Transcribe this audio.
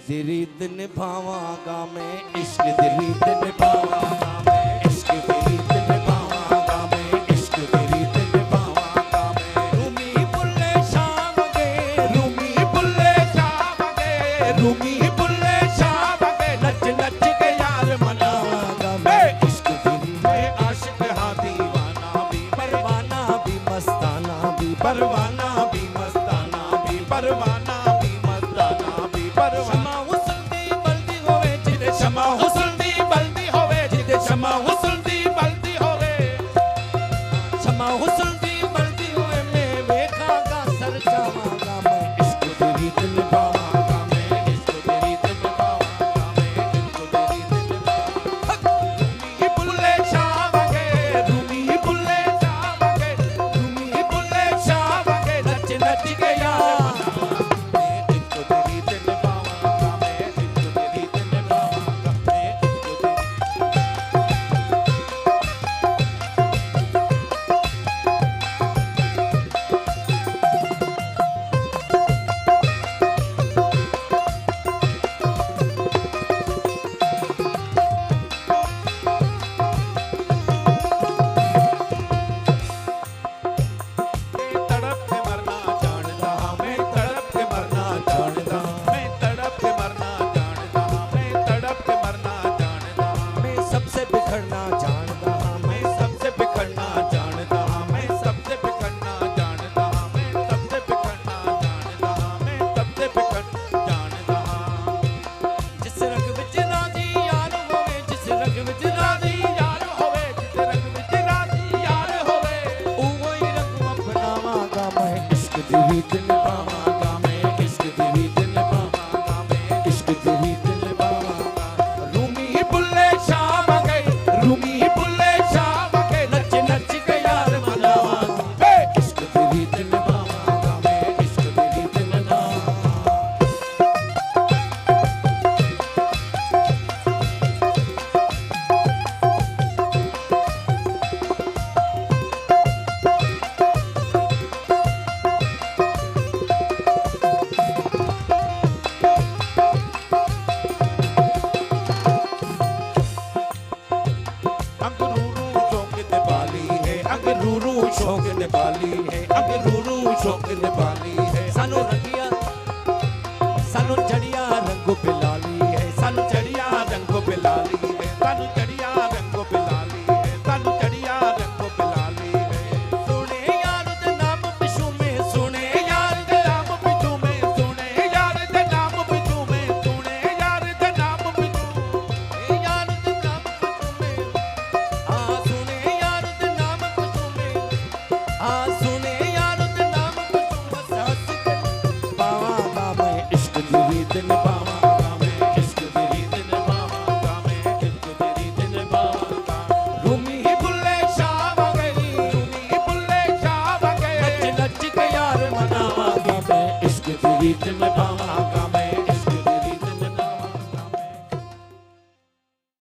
दी रीत निभावांगा मैं, इश्क दी रीत निभावांगा मैं, इश्क दी रीत निभावांगा मैं, इश्क दी रीत निभावांगा मैं। रूमी बुल्ले शाह वगे, रूमी बुल्ले शाह वगे, रूमी बुल्ले शाह वगे, नच नच के यार मनावांगा मैं। इश्क दी रीत में आशिक हाँ दीवाना भी, परवाना भी मस्ताना भी, परवाना भी मस्ताना भी, परवाना भी मस्ताना भी, परवाना। शमा हुस्न दी बलदी होवे जिदे, शमा हुस्न दी बलदी होवे, शमा हुस्न दी बलदी होवे, मैं वेखांगा सर जावांगा मैं, इश्क दी रीत निभावांगा मैं, इश्क दी रीत निभावांगा मैं, इश्क दी रीत निभावांगा। रूमी बुल्ले शाह वगे, रूमी बुल्ले शाह वगे, रूमी बुल्ले शाह वगे, नच नच के यार मैं, इश्क दी रीत निभावांगा मैं, इश्क दी रीत निभावांगा। रूमी बुल्ले शाह वगे, रूमी बुल्ले शाह वगे, नच नच के यार मनावांगा, इश्क दी रीत निभावांगा मैं, इश्क दी रीत निभावांगा। अगरूरू शौक निभाली है, अगरूरू शौक निभाली है, सानू रंगिया सानू चढ़िया रंगो पिलाली है, सानू चढ़िया रंगो पिलाली है, सानू चढ़िया रंगो पिलाली है, सानू चढ़िया रंगो पिलाली है। सोने यार दे नाम पिछू में, सोने यार दे नाम पिछू में, सोने यार दे नाम पिछू में, सोने यार दे नाम पिछू, यार दे नाम पिछू में, आ सोने यार दे नाम पिछू में, आ सुने यार दे नाम पिछू बस हंस के पावांगा मैं, इश्क दी रीत निभावांगा मैं, इश्क दी रीत निभावांगा मैं, इश्क दी रीत निभावांगा। रूमी बुल्ले शाह वगे, रूमी बुल्ले शाह वगे, नच नच के यार मनावांगा मैं, इश्क दी रीत निभावांगा।